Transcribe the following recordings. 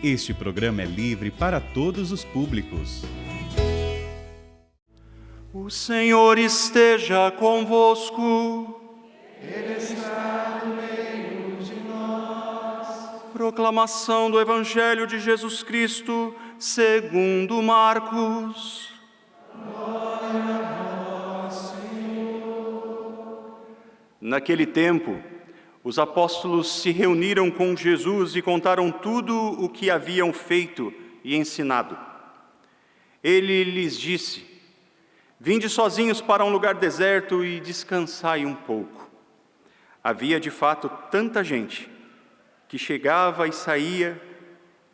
Este programa é livre para todos os públicos. O Senhor esteja convosco. Ele está no meio de nós. Proclamação do Evangelho de Jesus Cristo, segundo Marcos. Glória a vós, Senhor. Naquele tempo, os apóstolos se reuniram com Jesus e contaram tudo o que haviam feito e ensinado. Ele lhes disse: Vinde sozinhos para um lugar deserto e descansai um pouco. Havia de fato tanta gente que chegava e saía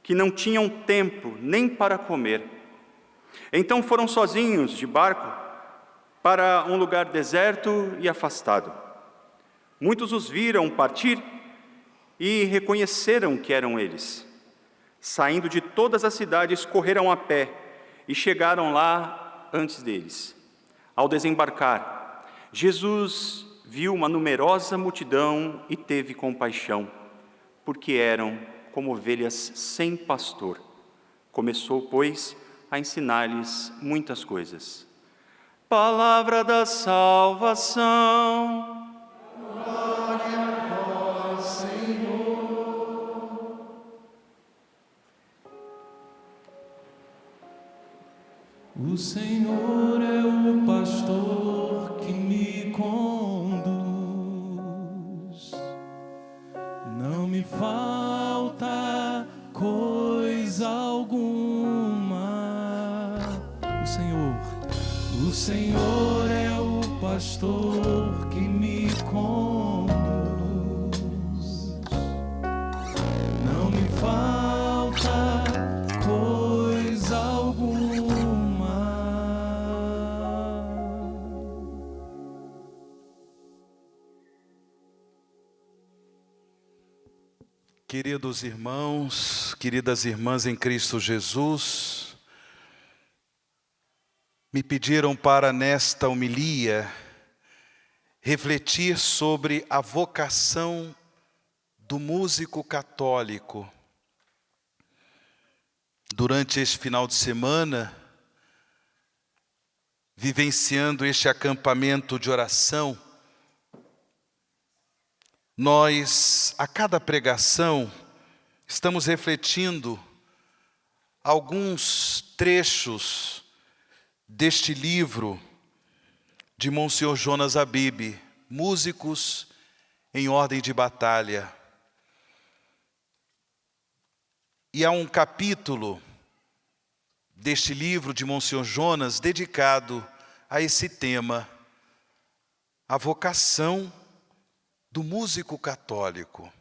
que não tinham tempo nem para comer. Então foram sozinhos de barco para um lugar deserto e afastado. Muitos os viram partir e reconheceram que eram eles. Saindo de todas as cidades, correram a pé e chegaram lá antes deles. Ao desembarcar, Jesus viu uma numerosa multidão e teve compaixão, porque eram como ovelhas sem pastor. Começou, pois, a ensinar-lhes muitas coisas. Palavra da salvação. Glória a vós, Senhor. O Senhor é o pastor que me conduz. Não me falta coisa alguma. O Senhor é o pastor que me conduz. Não me falta coisa alguma. Queridos irmãos, queridas irmãs em Cristo Jesus, me pediram para nesta homilia refletir sobre a vocação do músico católico. Durante este final de semana, vivenciando este acampamento de oração, nós, a cada pregação, estamos refletindo alguns trechos deste livro de Monsenhor Jonas Habib, Músicos em Ordem de Batalha. E há um capítulo deste livro de Monsenhor Jonas dedicado a esse tema, a vocação do músico católico.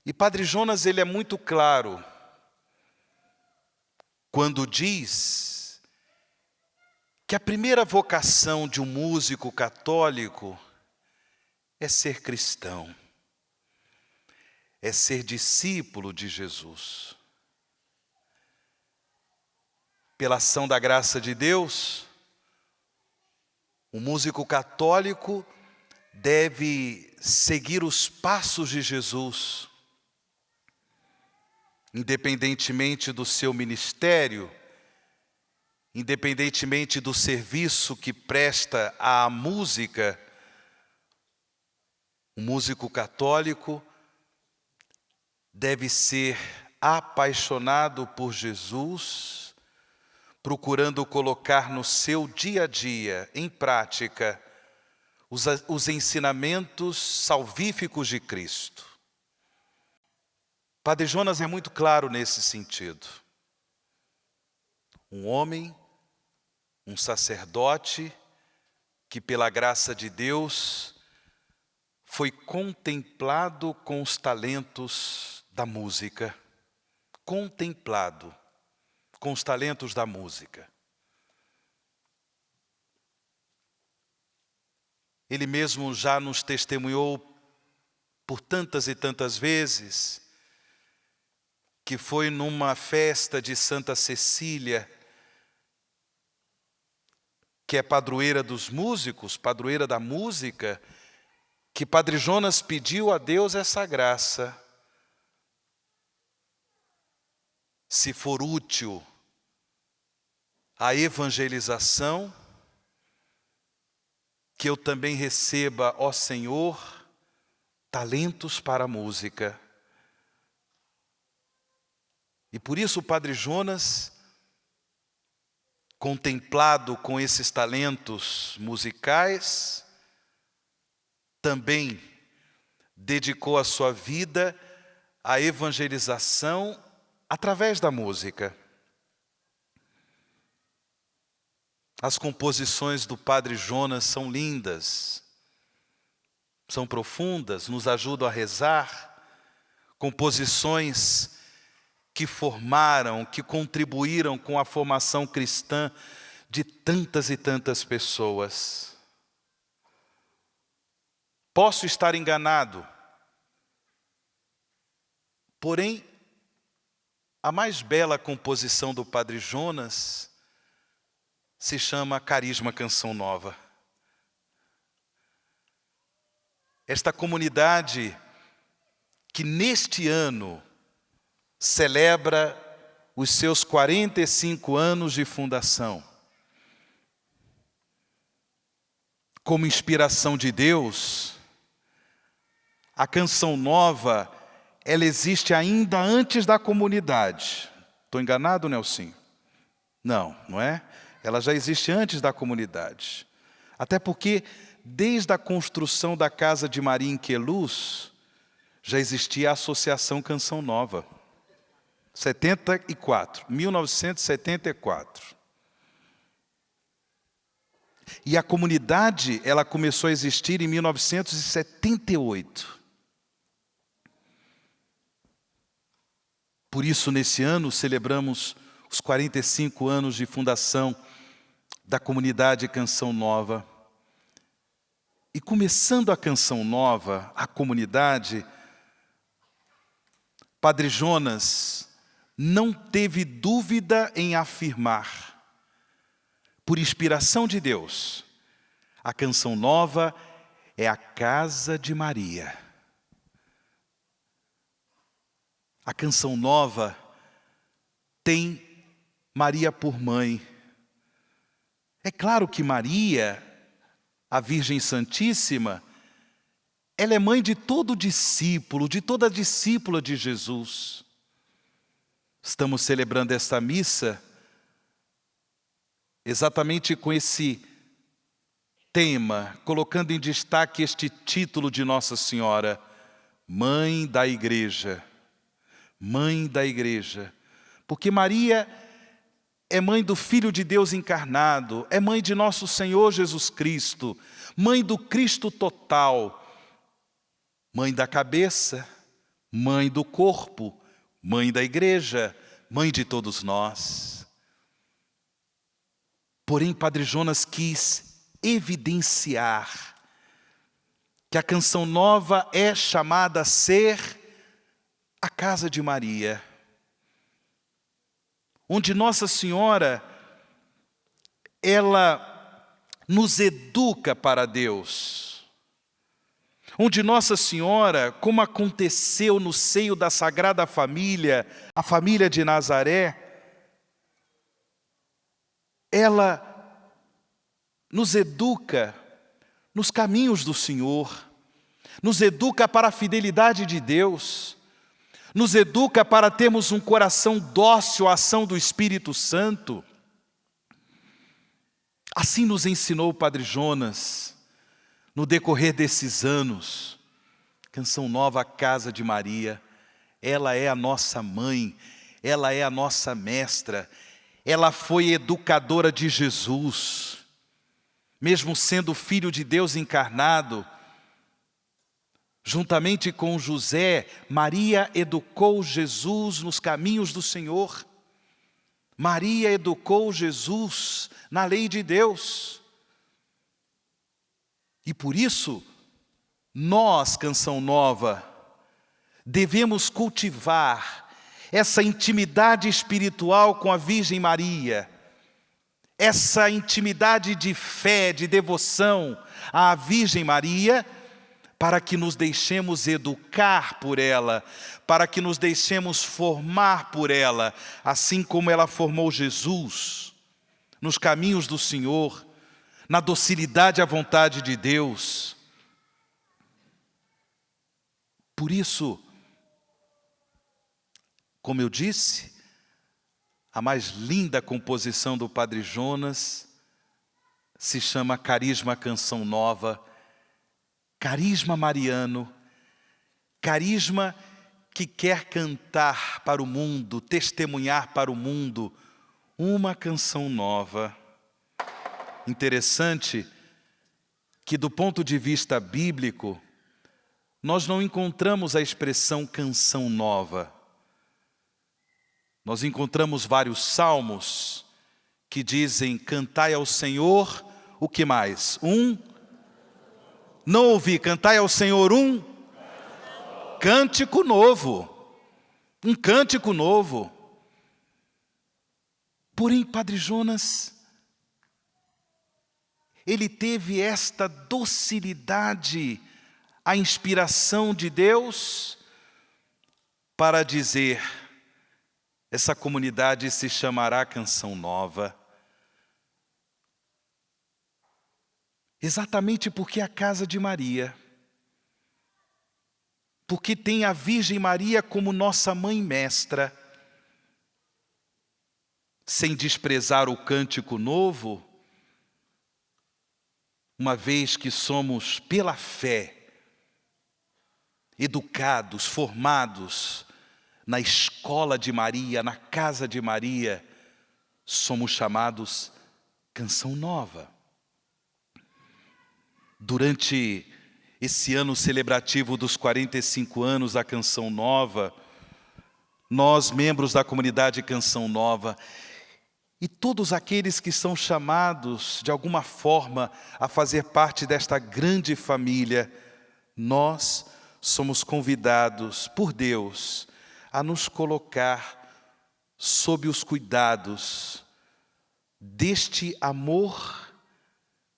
E Padre Jonas, ele é muito claro quando diz que a primeira vocação de um músico católico é ser cristão, é ser discípulo de Jesus. Pela ação da graça de Deus, o músico católico deve seguir os passos de Jesus, independentemente do seu ministério, independentemente do serviço que presta à música. O músico católico deve ser apaixonado por Jesus, procurando colocar no seu dia a dia, em prática, os ensinamentos salvíficos de Cristo. Padre Jonas é muito claro nesse sentido. Um homem, um sacerdote, que pela graça de Deus foi contemplado com os talentos da música. Contemplado com os talentos da música. Ele mesmo já nos testemunhou por tantas e tantas vezes que foi numa festa de Santa Cecília, que é padroeira dos músicos, padroeira da música, que Padre Jonas pediu a Deus essa graça se for útil à evangelização, que eu também receba, ó Senhor, talentos para a música. E por isso o Padre Jonas, contemplado com esses talentos musicais, também dedicou a sua vida à evangelização através da música. As composições do Padre Jonas são lindas, são profundas, nos ajudam a rezar. Composições que formaram, que contribuíram com a formação cristã de tantas e tantas pessoas. Posso estar enganado, porém, a mais bela composição do Padre Jonas se chama Carisma Canção Nova. Esta comunidade que neste ano celebra os seus 45 anos de fundação, como inspiração de Deus, a Canção Nova, ela existe ainda antes da comunidade. Estou enganado, Nelson? Não, não é? Ela já existe antes da comunidade. Até porque, desde a construção da casa de Maria em Queluz, já existia a Associação Canção Nova. 1974. E a comunidade, ela começou a existir em 1978. Por isso, nesse ano, celebramos os 45 anos de fundação da comunidade Canção Nova. E começando a Canção Nova, a comunidade, Padre Jonas não teve dúvida em afirmar, por inspiração de Deus, a Canção Nova é a casa de Maria. A Canção Nova tem Maria por mãe. É claro que Maria, a Virgem Santíssima, ela é mãe de todo discípulo, de toda discípula de Jesus. Estamos celebrando esta missa exatamente com esse tema, colocando em destaque este título de Nossa Senhora, Mãe da Igreja. Mãe da Igreja. Porque Maria é mãe do Filho de Deus encarnado, é mãe de nosso Senhor Jesus Cristo, mãe do Cristo total, mãe da cabeça, mãe do corpo, mãe da igreja, mãe de todos nós. Porém, Padre Jonas quis evidenciar que a Canção Nova é chamada a ser a casa de Maria, onde Nossa Senhora, ela nos educa para Deus, onde Nossa Senhora, como aconteceu no seio da Sagrada Família, a família de Nazaré, ela nos educa nos caminhos do Senhor, nos educa para a fidelidade de Deus, nos educa para termos um coração dócil à ação do Espírito Santo. Assim nos ensinou o Padre Jonas, no decorrer desses anos. Canção Nova, a casa de Maria, ela é a nossa mãe, ela é a nossa mestra, ela foi educadora de Jesus, mesmo sendo Filho de Deus encarnado. Juntamente com José, Maria educou Jesus nos caminhos do Senhor. Maria educou Jesus na lei de Deus. E por isso, nós, Canção Nova, devemos cultivar essa intimidade espiritual com a Virgem Maria, essa intimidade de fé, de devoção à Virgem Maria, para que nos deixemos educar por ela, para que nos deixemos formar por ela, assim como ela formou Jesus, nos caminhos do Senhor, na docilidade à vontade de Deus. Por isso, como eu disse, a mais linda composição do Padre Jonas se chama Carisma Canção Nova, carisma mariano, carisma que quer cantar para o mundo, testemunhar para o mundo uma canção nova. Interessante que, do ponto de vista bíblico, nós não encontramos a expressão canção nova. Nós encontramos vários salmos que dizem: cantai ao Senhor, o que mais? Não ouvi, cantai ao Senhor um cântico novo. Um cântico novo. Porém, Padre Jonas, ele teve esta docilidade à inspiração de Deus para dizer: essa comunidade se chamará Canção Nova. Exatamente porque é a casa de Maria. Porque tem a Virgem Maria como nossa mãe mestra. Sem desprezar o cântico novo, uma vez que somos, pela fé, educados, formados na escola de Maria, na casa de Maria, somos chamados Canção Nova. Durante esse ano celebrativo dos 45 anos da Canção Nova, nós, membros da comunidade Canção Nova, e todos aqueles que são chamados, de alguma forma, a fazer parte desta grande família, nós somos convidados por Deus a nos colocar sob os cuidados deste amor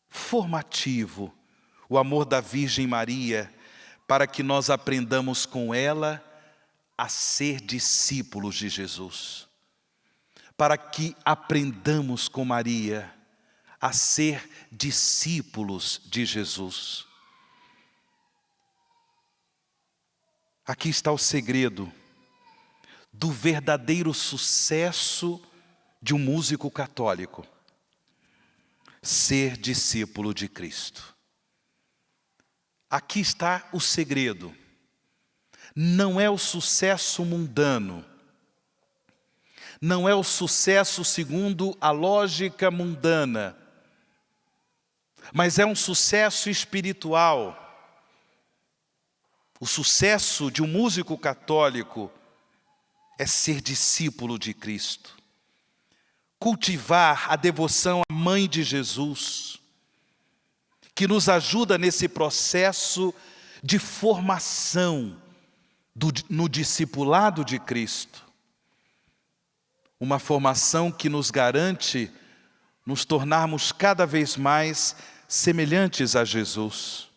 formativo, o amor da Virgem Maria, para que nós aprendamos com ela a ser discípulos de Jesus. Para que aprendamos com Maria a ser discípulos de Jesus. Aqui está o segredo do verdadeiro sucesso de um músico católico: ser discípulo de Cristo. Aqui está o segredo. Não é o sucesso mundano. Não é o sucesso segundo a lógica mundana. Mas é um sucesso espiritual. O sucesso de um músico católico é ser discípulo de Cristo. Cultivar a devoção à Mãe de Jesus, que nos ajuda nesse processo de formação no discipulado de Cristo. Uma formação que nos garante nos tornarmos cada vez mais semelhantes a Jesus.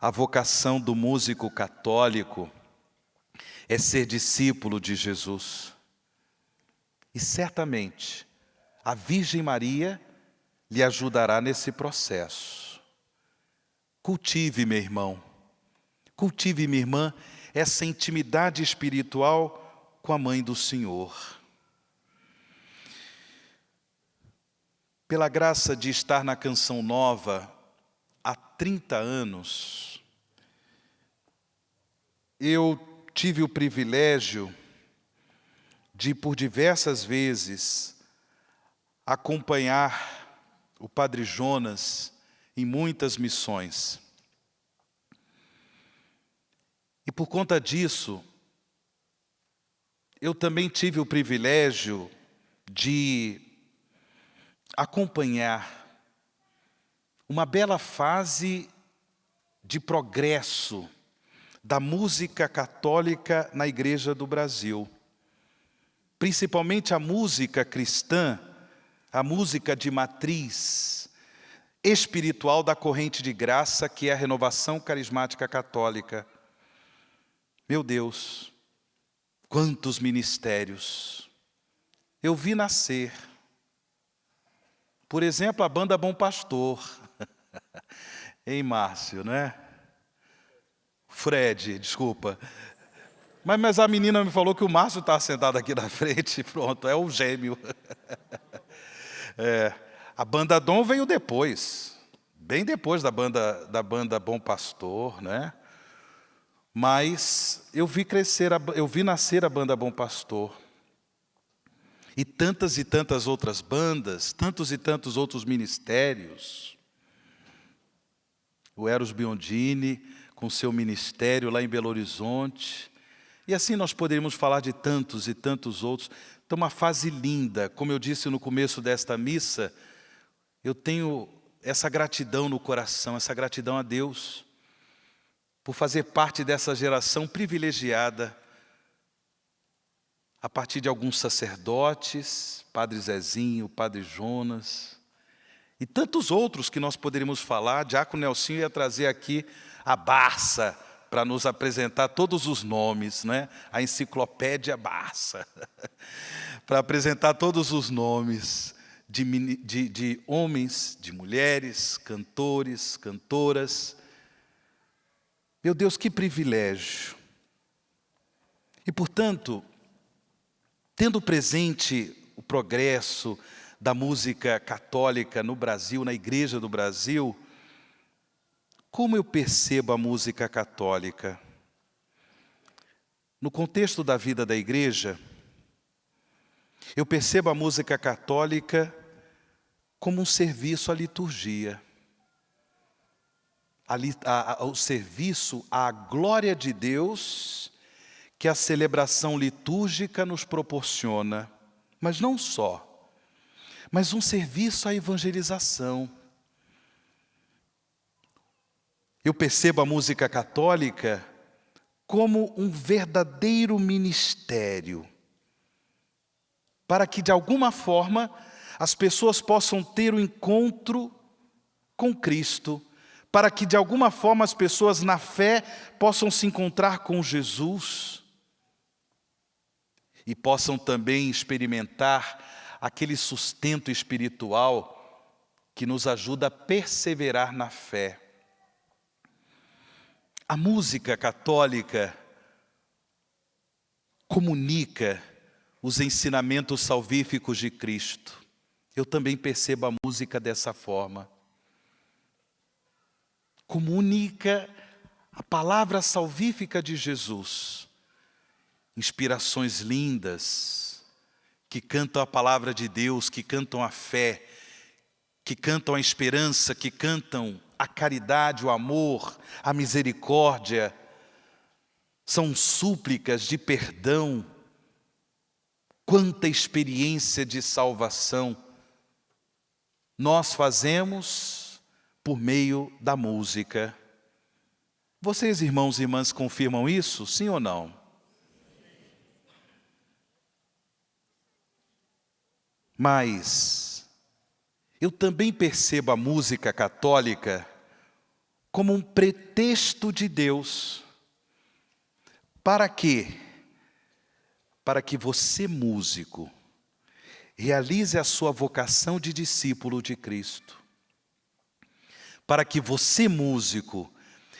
A vocação do músico católico é ser discípulo de Jesus. E certamente a Virgem Maria lhe ajudará nesse processo. Cultive, meu irmão, cultive, minha irmã, essa intimidade espiritual com a Mãe do Senhor. Pela graça de estar na Canção Nova há 30 anos, eu tive o privilégio de, por diversas vezes, acompanhar o Padre Jonas em muitas missões. E por conta disso, eu também tive o privilégio de acompanhar uma bela fase de progresso da música católica na Igreja do Brasil. Principalmente a música cristã, a música de matriz, espiritual da corrente de graça que é a Renovação Carismática Católica. Meu Deus, quantos ministérios eu vi nascer. Por exemplo, a banda Bom Pastor. Hein, Márcio, né? Fred, desculpa. Mas a menina me falou que o Márcio está sentado aqui na frente. Pronto, é o gêmeo. A banda Dom veio depois. Bem depois da banda Bom Pastor, né? Mas eu vi nascer a banda Bom Pastor. E tantas outras bandas, tantos e tantos outros ministérios. O Eros Biondini, com seu ministério lá em Belo Horizonte. E assim nós poderíamos falar de tantos e tantos outros. Então, uma fase linda. Como eu disse no começo desta missa, eu tenho essa gratidão no coração, essa gratidão a Deus, por fazer parte dessa geração privilegiada, a partir de alguns sacerdotes, Padre Zezinho, Padre Jonas, e tantos outros que nós poderíamos falar. Diácono Nelsinho ia trazer aqui a Barça, para nos apresentar todos os nomes, né? A enciclopédia Barça, para apresentar todos os nomes de homens, de mulheres, cantores, cantoras. Meu Deus, que privilégio! E, portanto, tendo presente o progresso da música católica no Brasil, na Igreja do Brasil, como eu percebo a música católica? No contexto da vida da Igreja, eu percebo a música católica como um serviço à liturgia, o serviço à glória de Deus que a celebração litúrgica nos proporciona, mas não só, mas um serviço à evangelização. Eu percebo a música católica como um verdadeiro ministério, para que de alguma forma as pessoas possam ter um encontro com Cristo, para que de alguma forma as pessoas na fé possam se encontrar com Jesus e possam também experimentar aquele sustento espiritual que nos ajuda a perseverar na fé. A música católica comunica os ensinamentos salvíficos de Cristo. Eu também percebo a música dessa forma. Comunica a palavra salvífica de Jesus. Inspirações lindas, que cantam a palavra de Deus, que cantam a fé, que cantam a esperança, que cantam a caridade, o amor, a misericórdia. São súplicas de perdão. Quanta experiência de salvação nós fazemos por meio da música. Vocês, irmãos e irmãs, confirmam isso? Sim ou não? Mas eu também percebo a música católica como um pretexto de Deus. Para quê? Para que você, músico, realize a sua vocação de discípulo de Cristo. Para que você, músico,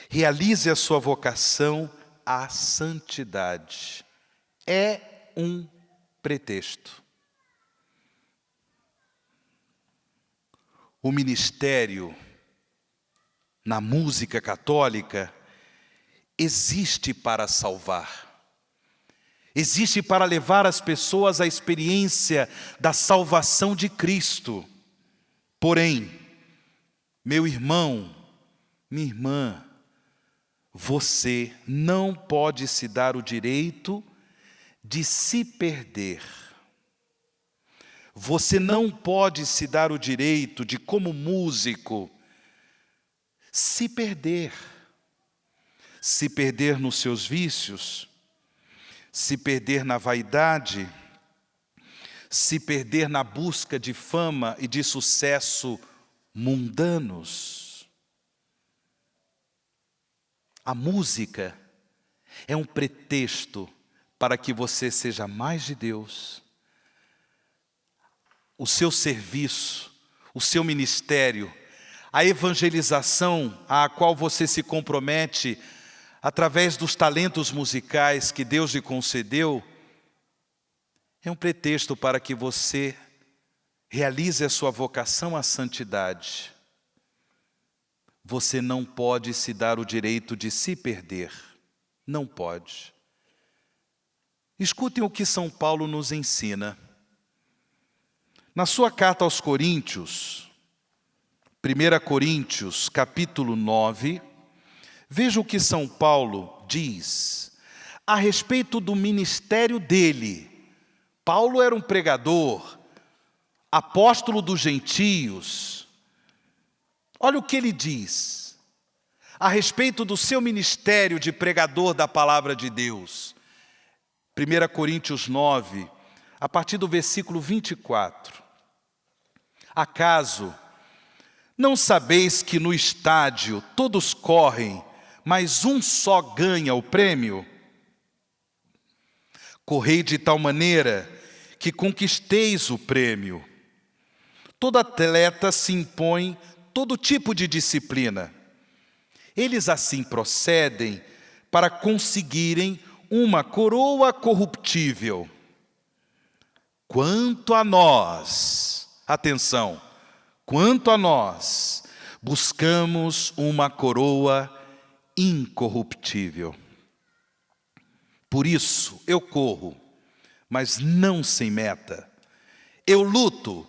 realize a sua vocação à santidade. É um pretexto. O ministério na música católica existe para salvar. Existe para levar as pessoas à experiência da salvação de Cristo. Porém, meu irmão, minha irmã, você não pode se dar o direito de se perder. Você não pode se dar o direito de, como músico, se perder. Se perder nos seus vícios, se perder na vaidade, se perder na busca de fama e de sucesso mundanos. A música é um pretexto para que você seja mais de Deus. O seu serviço, o seu ministério, a evangelização à qual você se compromete através dos talentos musicais que Deus lhe concedeu, é um pretexto para que você realize a sua vocação à santidade. Você não pode se dar o direito de se perder. Não pode. Escutem o que São Paulo nos ensina. Na sua carta aos Coríntios, 1 Coríntios, capítulo 9, veja o que São Paulo diz a respeito do ministério dele. Paulo era um pregador, apóstolo dos gentios. Olha o que ele diz a respeito do seu ministério de pregador da palavra de Deus. 1 Coríntios 9, a partir do versículo 24. Acaso não sabeis que no estádio todos correm, mas um só ganha o prêmio? Correi de tal maneira que conquisteis o prêmio. Todo atleta se impõe todo tipo de disciplina. Eles assim procedem para conseguirem uma coroa corruptível. Quanto a nós, atenção, quanto a nós, buscamos uma coroa incorruptível. Por isso eu corro, mas não sem meta. Eu luto,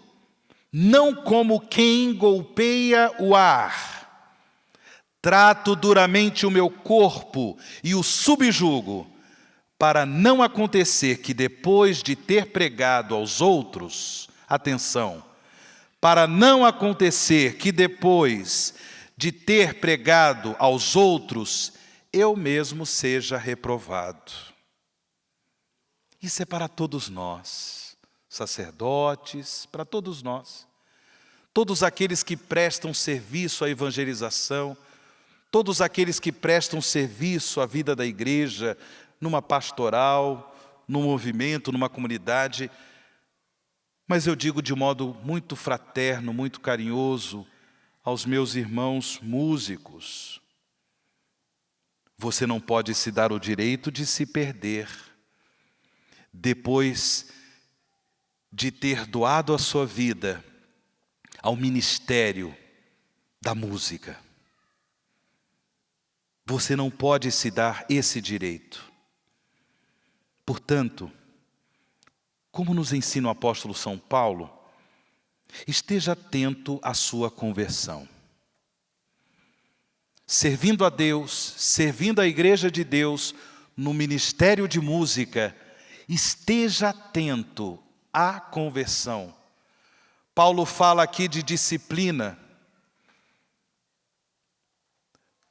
não como quem golpeia o ar. Trato duramente o meu corpo e o subjugo, para não acontecer que depois de ter pregado aos outros, atenção, para não acontecer que depois de ter pregado aos outros, eu mesmo seja reprovado. Isso é para todos nós, sacerdotes, para todos nós. Todos aqueles que prestam serviço à evangelização, todos aqueles que prestam serviço à vida da igreja, numa pastoral, num movimento, numa comunidade. Mas eu digo de modo muito fraterno, muito carinhoso, aos meus irmãos músicos: você não pode se dar o direito de se perder depois de ter doado a sua vida ao ministério da música. Você não pode se dar esse direito. Portanto, como nos ensina o apóstolo São Paulo, esteja atento à sua conversão. Servindo a Deus, servindo a igreja de Deus, no ministério de música, esteja atento à conversão. Paulo fala aqui de disciplina.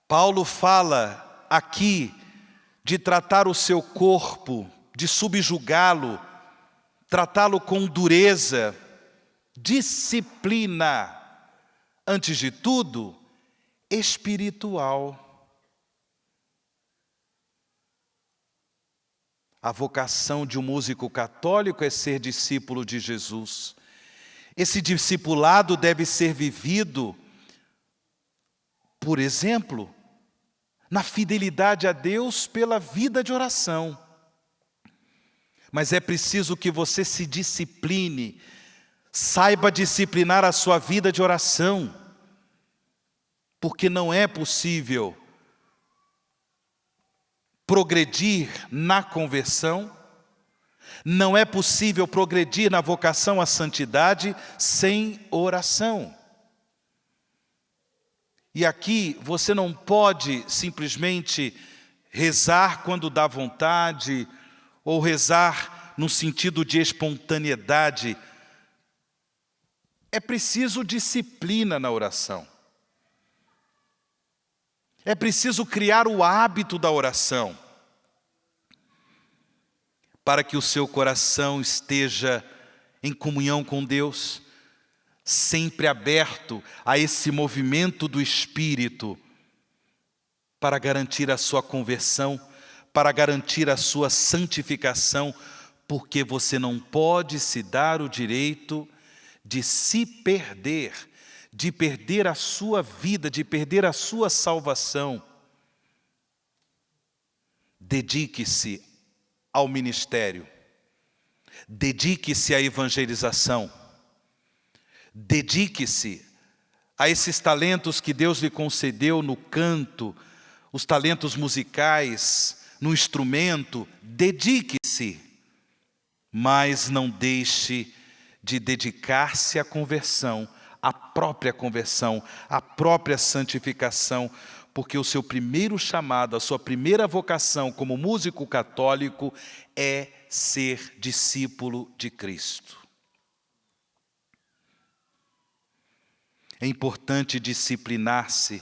Paulo fala aqui de tratar o seu corpo, de subjugá-lo, tratá-lo com dureza, disciplina, antes de tudo, espiritual. A vocação de um músico católico é ser discípulo de Jesus. Esse discipulado deve ser vivido, por exemplo, na fidelidade a Deus pela vida de oração. Mas é preciso que você se discipline, saiba disciplinar a sua vida de oração, porque não é possível progredir na conversão, não é possível progredir na vocação à santidade sem oração. E aqui você não pode simplesmente rezar quando dá vontade, ou rezar no sentido de espontaneidade. É preciso disciplina na oração. É preciso criar o hábito da oração, para que o seu coração esteja em comunhão com Deus. sempre aberto a esse movimento do Espírito para garantir a sua conversão, para garantir a sua santificação, porque você não pode se dar o direito de se perder, de perder a sua vida, de perder a sua salvação. Dedique-se ao ministério, dedique-se à evangelização, dedique-se a esses talentos que Deus lhe concedeu no canto, os talentos musicais, no instrumento, dedique-se, mas não deixe de dedicar-se à conversão, à própria santificação, porque o seu primeiro chamado, a sua primeira vocação como músico católico é ser discípulo de Cristo. É importante disciplinar-se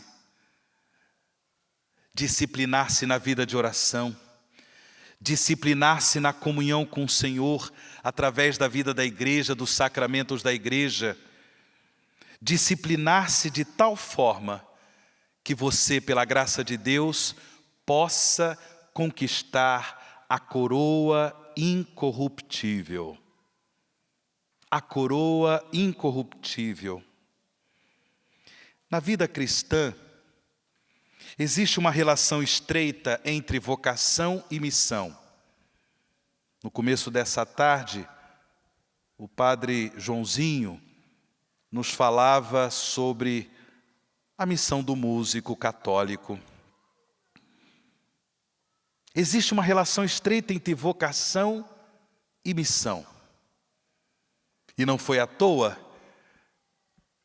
na vida de oração, disciplinar-se na comunhão com o Senhor, através da vida da igreja, dos sacramentos da igreja, disciplinar-se de tal forma que você, pela graça de Deus, possa conquistar a coroa incorruptível. A coroa incorruptível. Na vida cristã, existe uma relação estreita entre vocação e missão. No começo dessa tarde, o padre Joãozinho nos falava sobre a missão do músico católico. Existe uma relação estreita entre vocação e missão. E não foi à toa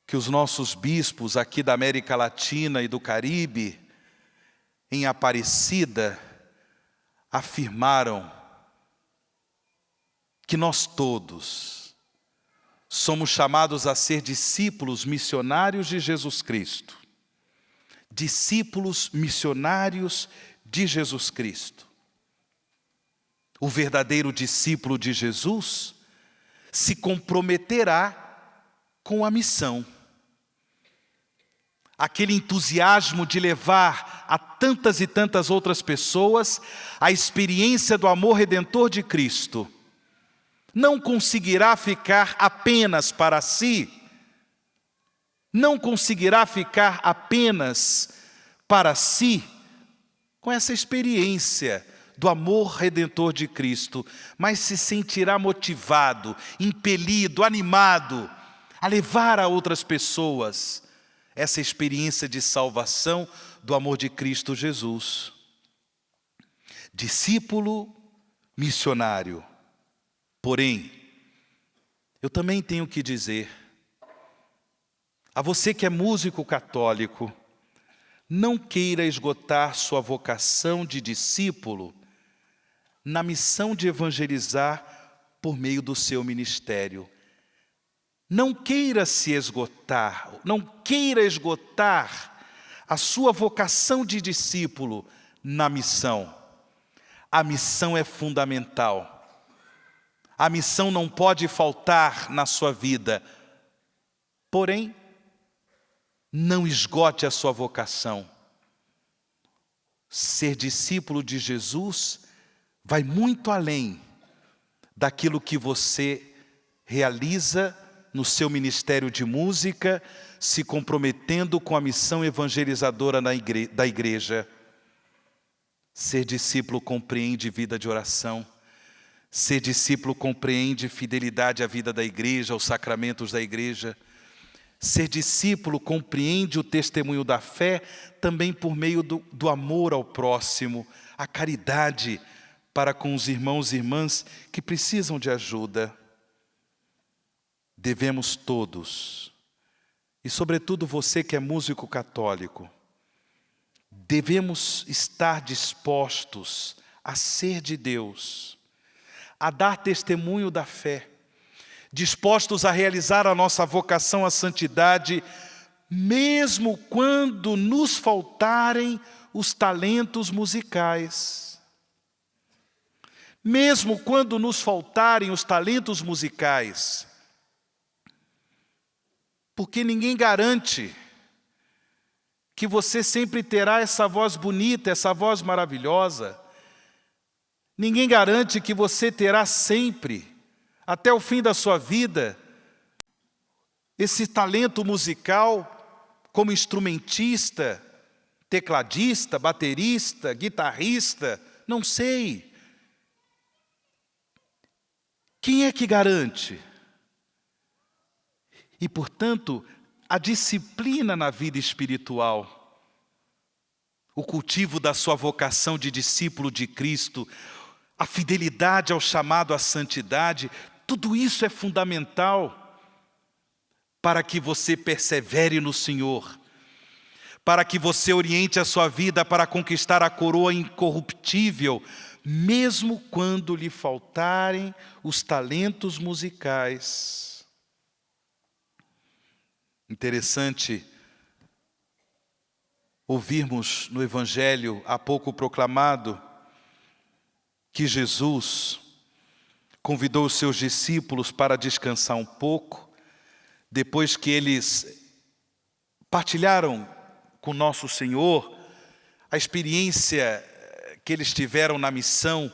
que os nossos bispos aqui da América Latina e do Caribe, em Aparecida, afirmaram que nós todos somos chamados a ser discípulos missionários de Jesus Cristo. Discípulos missionários de Jesus Cristo. O verdadeiro discípulo de Jesus se comprometerá com a missão. Aquele entusiasmo de levar a tantas e tantas outras pessoas a experiência do amor redentor de Cristo, não conseguirá ficar apenas para si, não conseguirá ficar apenas para si com essa experiência do amor redentor de Cristo, mas se sentirá motivado, impelido, animado a levar a outras pessoas essa experiência de salvação do amor de Cristo Jesus. Discípulo missionário. Porém, eu também tenho que dizer, a você que é músico católico, não queira esgotar sua vocação de discípulo na missão de evangelizar por meio do seu ministério. Não queira se esgotar, não queira esgotar a sua vocação de discípulo na missão. A missão é fundamental. A missão não pode faltar na sua vida. Porém, não esgote a sua vocação. Ser discípulo de Jesus vai muito além daquilo que você realiza no seu ministério de música, se comprometendo com a missão evangelizadora da igreja. Ser discípulo compreende vida de oração. Ser discípulo compreende fidelidade à vida da igreja, aos sacramentos da igreja. Ser discípulo compreende o testemunho da fé também por meio do amor ao próximo, a caridade para com os irmãos e irmãs que precisam de ajuda. Devemos todos, e sobretudo você que é músico católico, devemos estar dispostos a ser de Deus, a dar testemunho da fé, dispostos a realizar a nossa vocação à santidade, mesmo quando nos faltarem os talentos musicais. Mesmo quando nos faltarem os talentos musicais. Porque ninguém garante que você sempre terá essa voz bonita, essa voz maravilhosa. Ninguém garante que você terá sempre, até o fim da sua vida, esse talento musical como instrumentista, tecladista, baterista, guitarrista, não sei. Quem é que garante? E, portanto, a disciplina na vida espiritual, o cultivo da sua vocação de discípulo de Cristo, a fidelidade ao chamado à santidade, tudo isso é fundamental para que você persevere no Senhor, para que você oriente a sua vida para conquistar a coroa incorruptível, mesmo quando lhe faltarem os talentos musicais. Interessante ouvirmos no Evangelho há pouco proclamado que Jesus convidou os seus discípulos para descansar um pouco, depois que eles partilharam com nosso Senhor a experiência que eles tiveram na missão.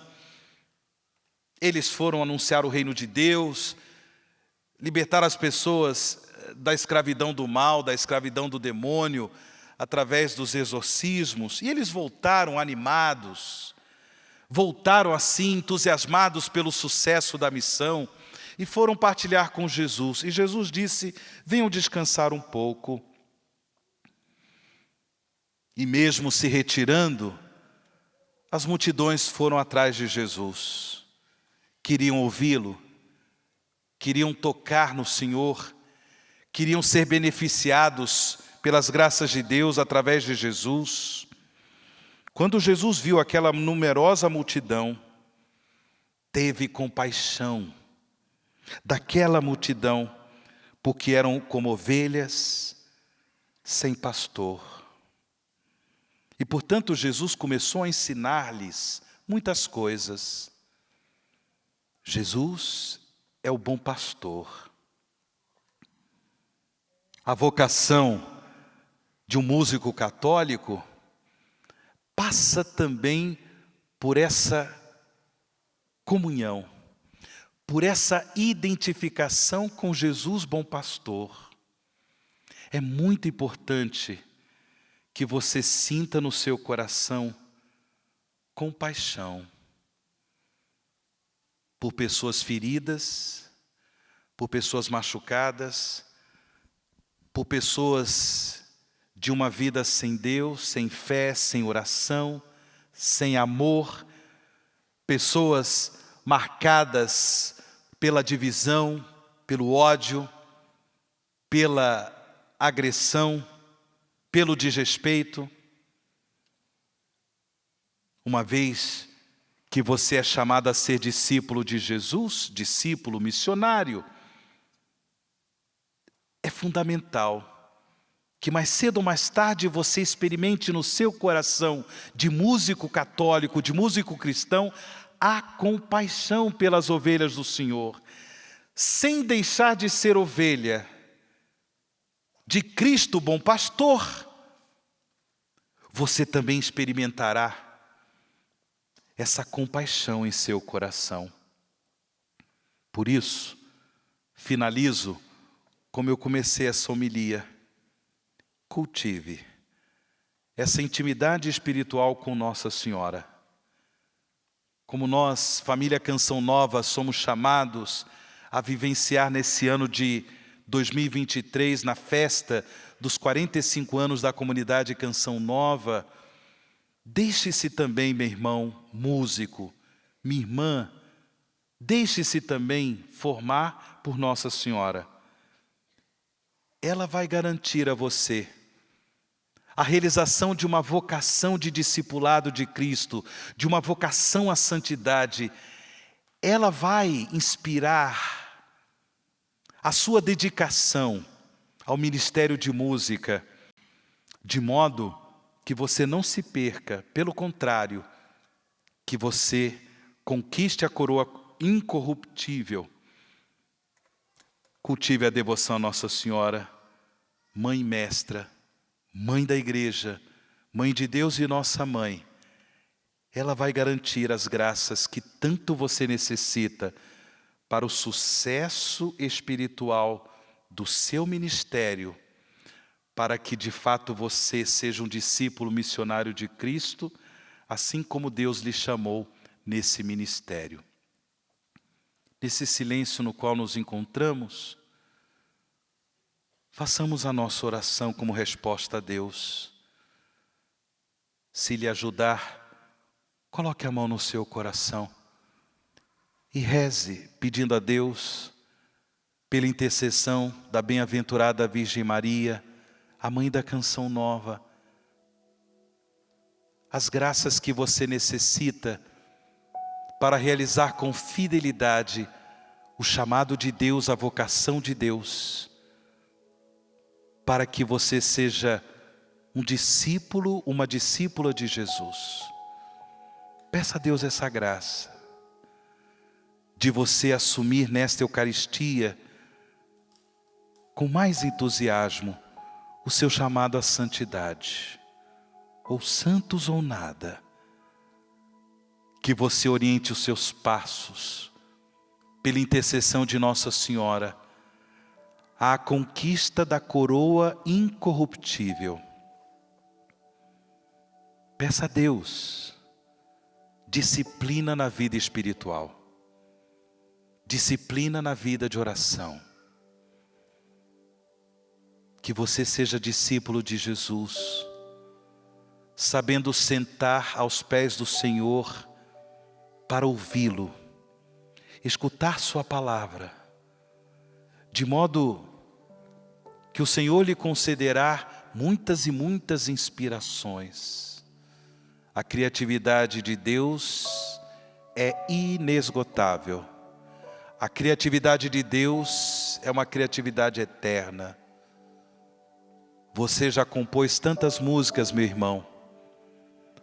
Eles foram anunciar o reino de Deus, libertar as pessoas da escravidão do mal, da escravidão do demônio, através dos exorcismos, e eles voltaram animados, voltaram assim entusiasmados pelo sucesso da missão, e foram partilhar com Jesus. E Jesus disse: venham descansar um pouco. E mesmo se retirando, as multidões foram atrás de Jesus. Queriam ouvi-lo, queriam tocar no Senhor, queriam ser beneficiados pelas graças de Deus através de Jesus. Quando Jesus viu aquela numerosa multidão, teve compaixão daquela multidão, porque eram como ovelhas sem pastor. E, portanto, Jesus começou a ensinar-lhes muitas coisas. Jesus é o bom pastor. A vocação de um músico católico passa também por essa comunhão, por essa identificação com Jesus, bom pastor. É muito importante que você sinta no seu coração compaixão por pessoas feridas, por pessoas machucadas, por pessoas de uma vida sem Deus, sem fé, sem oração, sem amor, pessoas marcadas pela divisão, pelo ódio, pela agressão, pelo desrespeito. Uma vez que você é chamado a ser discípulo de Jesus, discípulo missionário, é fundamental que mais cedo ou mais tarde você experimente no seu coração de músico católico, de músico cristão, a compaixão pelas ovelhas do Senhor, sem deixar de ser ovelha de Cristo, bom pastor. Você também experimentará essa compaixão em seu coração. Por isso, finalizo como eu comecei essa homilia. Cultive essa intimidade espiritual com Nossa Senhora. Como nós, família Canção Nova, somos chamados a vivenciar nesse ano de 2023, na festa dos 45 anos da comunidade Canção Nova, deixe-se também, meu irmão músico, minha irmã, deixe-se também formar por Nossa Senhora. Ela vai garantir a você a realização de uma vocação de discipulado de Cristo, de uma vocação à santidade. Ela vai inspirar a sua dedicação ao ministério de música, de modo que você não se perca, pelo contrário, que você conquiste a coroa incorruptível. Cultive a devoção a Nossa Senhora, Mãe mestra, mãe da igreja, mãe de Deus e nossa mãe, ela vai garantir as graças que tanto você necessita para o sucesso espiritual do seu ministério, para que de fato você seja um discípulo missionário de Cristo, assim como Deus lhe chamou nesse ministério. Nesse silêncio no qual nos encontramos, façamos a nossa oração como resposta a Deus. Se lhe ajudar, coloque a mão no seu coração e reze, pedindo a Deus, pela intercessão da bem-aventurada Virgem Maria, a mãe da canção nova, as graças que você necessita para realizar com fidelidade o chamado de Deus, a vocação de Deus, para que você seja um discípulo, uma discípula de Jesus. Peça a Deus essa graça, de você assumir nesta Eucaristia, com mais entusiasmo, o seu chamado à santidade, ou santos ou nada. Que você oriente os seus passos, pela intercessão de Nossa Senhora, à conquista da coroa incorruptível. Peça a Deus disciplina na vida espiritual, disciplina na vida de oração. Que você seja discípulo de Jesus, sabendo sentar aos pés do Senhor para ouvi-lo, escutar sua palavra, de modo que o Senhor lhe concederá muitas e muitas inspirações. A criatividade de Deus é inesgotável. A criatividade de Deus é uma criatividade eterna. Você já compôs tantas músicas, meu irmão.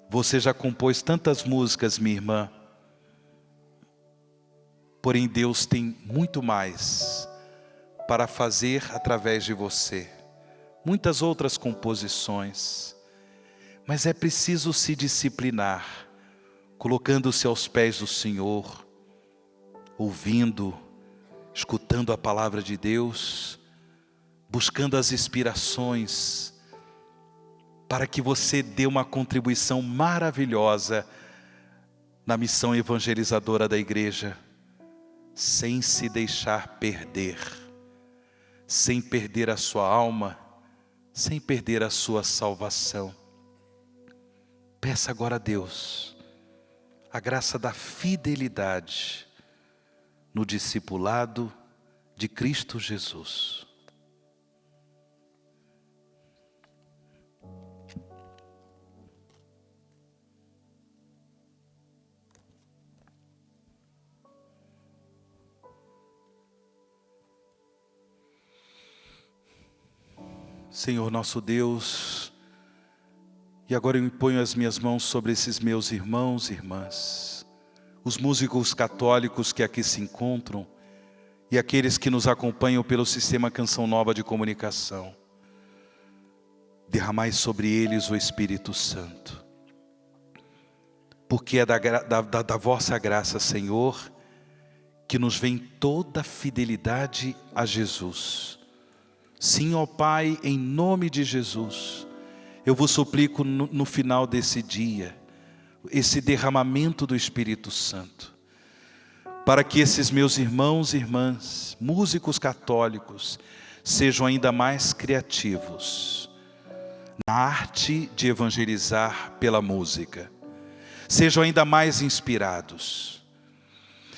Você já compôs tantas músicas, minha irmã. Porém, Deus tem muito mais para fazer através de você. Muitas outras composições. Mas é preciso se disciplinar, colocando-se aos pés do Senhor, ouvindo, escutando a palavra de Deus, buscando as inspirações, para que você dê uma contribuição maravilhosa na missão evangelizadora da igreja, sem se deixar perder, sem perder a sua alma, sem perder a sua salvação. Peça agora a Deus a graça da fidelidade no discipulado de Cristo Jesus. Senhor nosso Deus, e agora eu imponho as minhas mãos sobre esses meus irmãos e irmãs, os músicos católicos que aqui se encontram e aqueles que nos acompanham pelo sistema Canção Nova de comunicação. Derramai sobre eles o Espírito Santo, porque é da vossa graça, Senhor, que nos vem toda fidelidade a Jesus. Sim, ó Pai, em nome de Jesus, eu vos suplico no final desse dia, esse derramamento do Espírito Santo, para que esses meus irmãos e irmãs, músicos católicos, sejam ainda mais criativos na arte de evangelizar pela música, sejam ainda mais inspirados,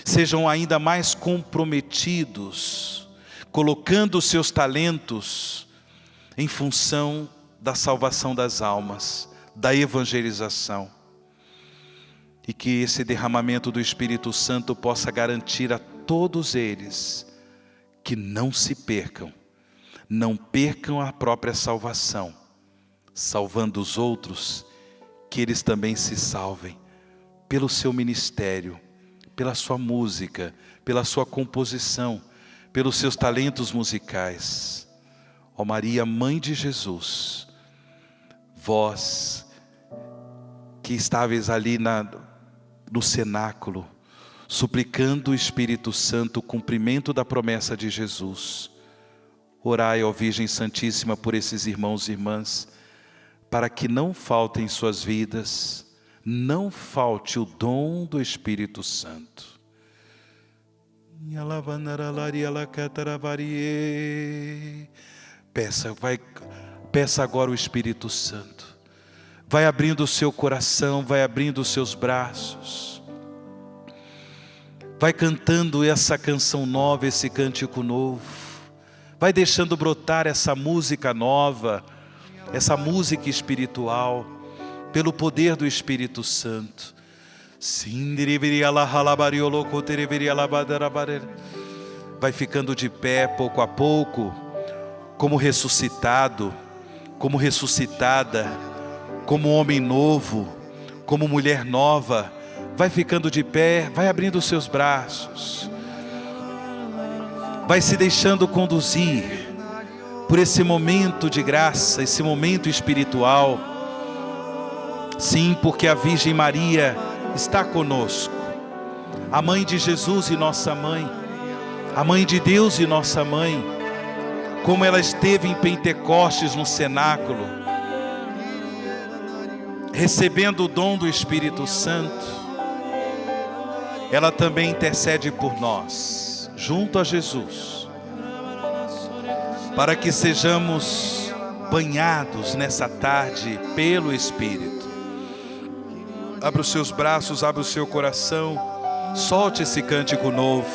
sejam ainda mais comprometidos, colocando os seus talentos em função da salvação das almas, da evangelização. E que esse derramamento do Espírito Santo possa garantir a todos eles que não se percam, não percam a própria salvação, salvando os outros, que eles também se salvem pelo seu ministério, pela sua música, pela sua composição, pelos seus talentos musicais. Ó Maria, Mãe de Jesus, vós que estáveis ali no cenáculo, suplicando o Espírito Santo o cumprimento da promessa de Jesus, orai, ó Virgem Santíssima, por esses irmãos e irmãs, para que não faltem em suas vidas, não falte o dom do Espírito Santo. Peça agora o Espírito Santo. Vai abrindo o seu coração, vai abrindo os seus braços. Vai cantando essa canção nova, esse cântico novo. Vai deixando brotar essa música nova, essa música espiritual, pelo poder do Espírito Santo. Vai ficando de pé pouco a pouco, como ressuscitado, como ressuscitada, como homem novo, como mulher nova. Vai ficando de pé, vai abrindo os seus braços, vai se deixando conduzir por esse momento de graça, esse momento espiritual. Sim, porque a Virgem Maria está conosco, a Mãe de Jesus e nossa Mãe, a Mãe de Deus e nossa Mãe, como ela esteve em Pentecostes no cenáculo, recebendo o dom do Espírito Santo, ela também intercede por nós, junto a Jesus, para que sejamos banhados nessa tarde pelo Espírito. Abra os seus braços, abra o seu coração, solte esse cântico novo,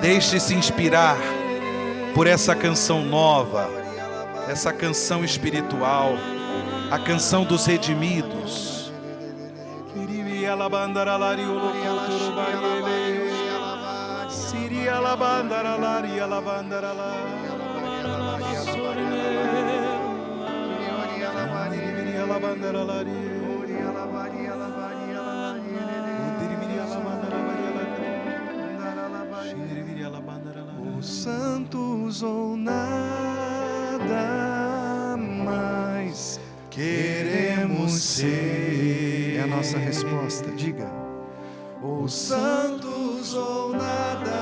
deixe-se inspirar por essa canção nova, essa canção espiritual, a canção dos redimidos. Os santos ou nada mais queremos ser. É a nossa resposta, diga. Os santos ou nada,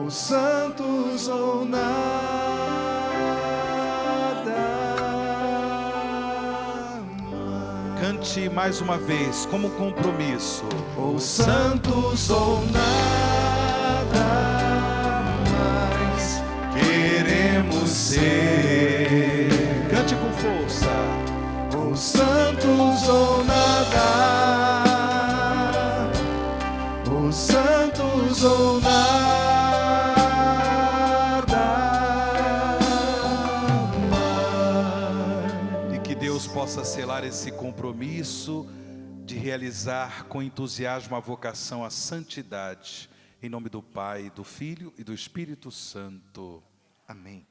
os santos ou nada mais. Cante mais uma vez, como compromisso. Os santos ou nada mais queremos ser. Cante com força. Os santos ou nada, os santos ou nada mais. E que Deus possa selar esse compromisso de realizar com entusiasmo a vocação à santidade. Em nome do Pai, do Filho e do Espírito Santo. Amém.